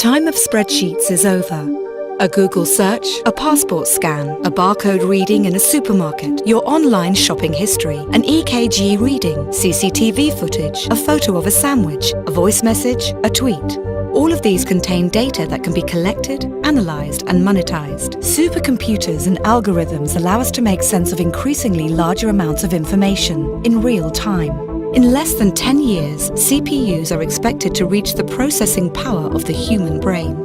time of spreadsheets is over. A Google search, a passport scan, a barcode reading in a supermarket, your online shopping history, an EKG reading, CCTV footage, a photo of a sandwich, a voice message, a tweet. All of these contain data that can be collected, analysed and monetized. Supercomputers and algorithms allow us to make sense of increasingly larger amounts of information in real time. In less than 10 years, CPUs are expected to reach the processing power of the human brain.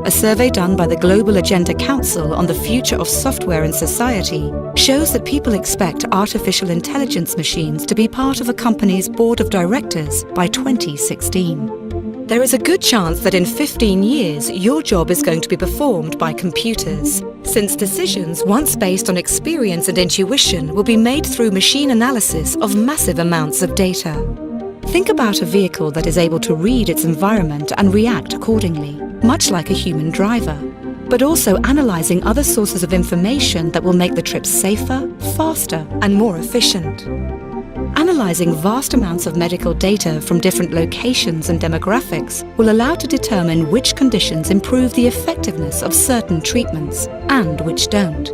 A survey done by the Global Agenda Council on the Future of Software and Society shows that people expect artificial intelligence machines to be part of a company's board of directors by 2016. There is a good chance that in 15 years, your job is going to be performed by computers, since decisions once based on experience and intuition will be made through machine analysis of massive amounts of data. Think about a vehicle that is able to read its environment and react accordingly, much like a human driver, but also analysing other sources of information that will make the trip safer, faster and more efficient. Analysing vast amounts of medical data from different locations and demographics will allow to determine which conditions improve the effectiveness of certain treatments and which don't.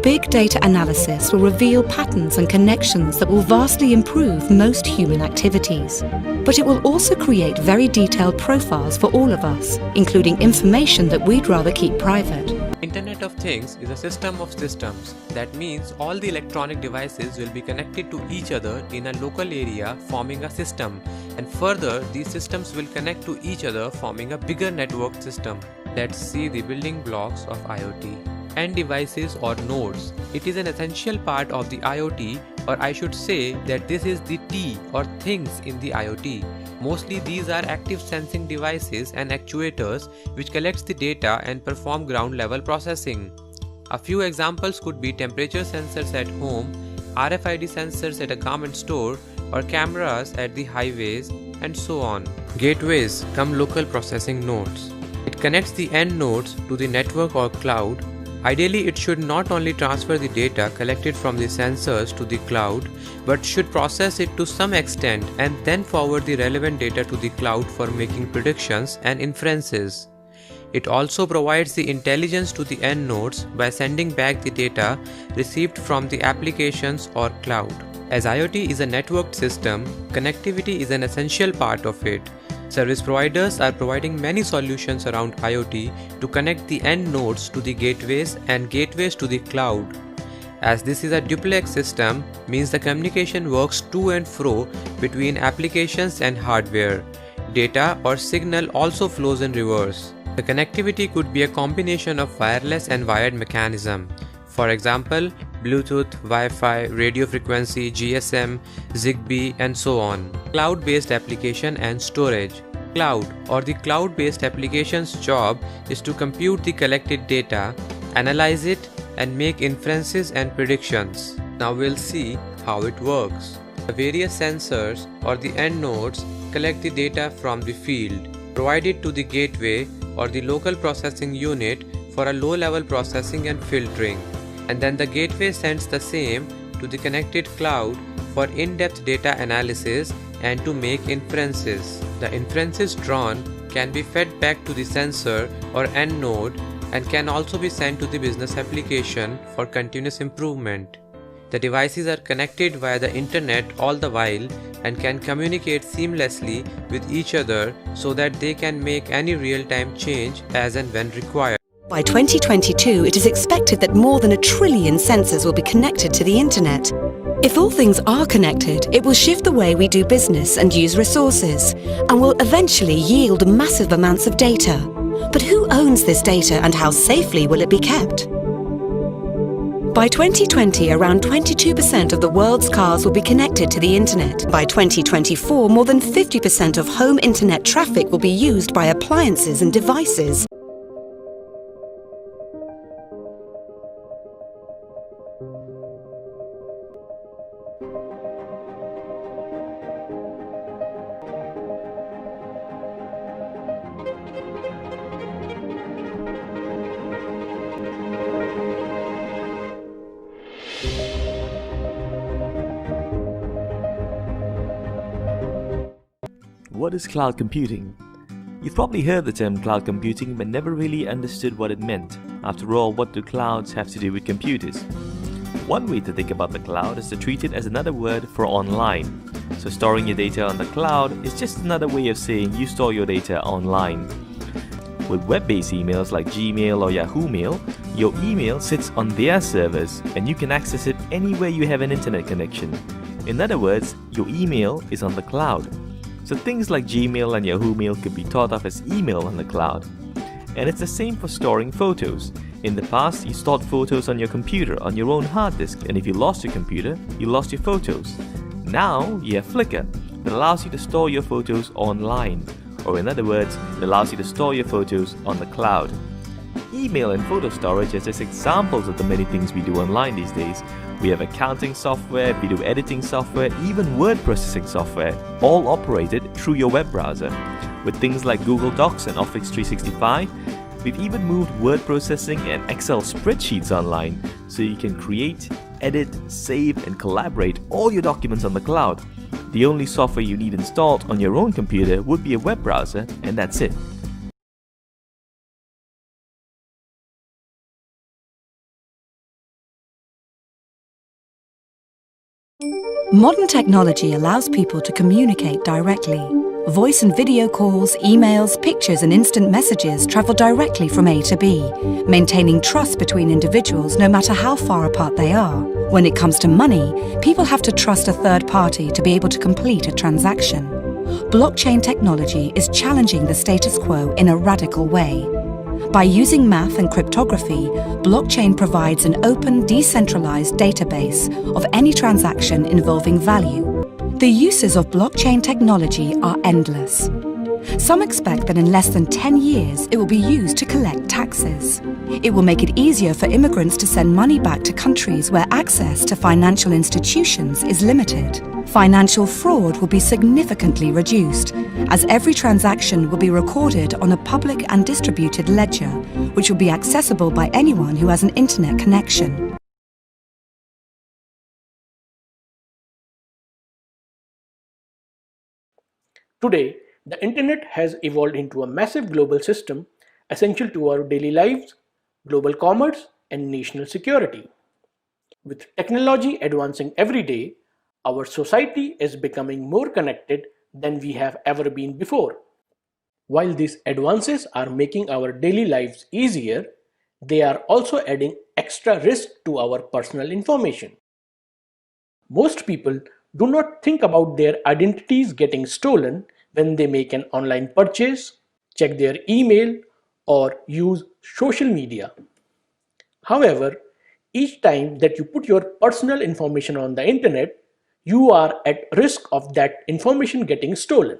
Big data analysis will reveal patterns and connections that will vastly improve most human activities. But it will also create very detailed profiles for all of us, including information that we'd rather keep private. Internet of Things is a system of systems. That means all the electronic devices will be connected to each other in a local area, forming a system. And further, these systems will connect to each other, forming a bigger network system. Let's see the building blocks of IoT. End devices or nodes. It is an essential part of the IoT, or I should say that this is the T or things in the IoT. Mostly these are active sensing devices and actuators which collects the data and perform ground level processing. A few examples could be temperature sensors at home, RFID sensors at a garment store, or cameras at the highways, and so on. Gateways come local processing nodes. It connects the end nodes to the network or cloud. Ideally, it should not only transfer the data collected from the sensors to the cloud, but should process it to some extent and then forward the relevant data to the cloud for making predictions and inferences. It also provides the intelligence to the end nodes by sending back the data received from the applications or cloud. As IoT is a networked system, connectivity is an essential part of it. Service providers are providing many solutions around IoT to connect the end nodes to the gateways and gateways to the cloud. As this is a duplex system, means the communication works to and fro between applications and hardware. Data or signal also flows in reverse. The connectivity could be a combination of wireless and wired mechanism. For example, Bluetooth, Wi-Fi, radio frequency, GSM, Zigbee, and so on. Cloud-based application and storage. Cloud or the cloud-based application's job is to compute the collected data, analyze it, and make inferences and predictions. Now we'll see how it works. The various sensors or the end nodes collect the data from the field, provide it to the gateway or the local processing unit for a low-level processing and filtering. And then the gateway sends the same to the connected cloud for in-depth data analysis and to make inferences. The inferences drawn can be fed back to the sensor or end node and can also be sent to the business application for continuous improvement. The devices are connected via the internet all the while and can communicate seamlessly with each other so that they can make any real-time change as and when required. By 2022, it is expected that more than 1 trillion sensors will be connected to the internet. If all things are connected, it will shift the way we do business and use resources, and will eventually yield massive amounts of data. But who owns this data and how safely will it be kept? By 2020, around 22% of the world's cars will be connected to the internet. By 2024, more than 50% of home internet traffic will be used by appliances and devices. What is cloud computing? You've probably heard the term cloud computing but never really understood what it meant. After all, what do clouds have to do with computers? One way to think about the cloud is to treat it as another word for online. So storing your data on the cloud is just another way of saying you store your data online. With web-based emails like Gmail or Yahoo Mail, your email sits on their servers and you can access it anywhere you have an internet connection. In other words, your email is on the cloud. So things like Gmail and Yahoo Mail could be thought of as email on the cloud. And it's the same for storing photos. In the past, you stored photos on your computer on your own hard disk, and if you lost your computer, you lost your photos. Now you have Flickr that allows you to store your photos online. Or in other words, it allows you to store your photos on the cloud. Email and photo storage are just examples of the many things we do online these days. We have accounting software, video editing software, even word processing software, all operated through your web browser. With things like Google Docs and Office 365, we've even moved word processing and Excel spreadsheets online, so you can create, edit, save, and collaborate all your documents on the cloud. The only software you need installed on your own computer would be a web browser, and that's it. Modern technology allows people to communicate directly. Voice and video calls, emails, pictures and instant messages travel directly from A to B, maintaining trust between individuals no matter how far apart they are. When it comes to money, people have to trust a third party to be able to complete a transaction. Blockchain technology is challenging the status quo in a radical way. By using math and cryptography, blockchain provides an open, decentralized database of any transaction involving value. The uses of blockchain technology are endless. Some expect that in less than 10 years it will be used to collect taxes. It will make it easier for immigrants to send money back to countries where access to financial institutions is limited. Financial fraud will be significantly reduced, as every transaction will be recorded on a public and distributed ledger, which will be accessible by anyone who has an internet connection. Today, the internet has evolved into a massive global system essential to our daily lives, global commerce, and national security. With technology advancing every day, our society is becoming more connected than we have ever been before. While these advances are making our daily lives easier, they are also adding extra risk to our personal information. Most people do not think about their identities getting stolen when they make an online purchase, check their email, or use social media. However, each time that you put your personal information on the internet, you are at risk of that information getting stolen.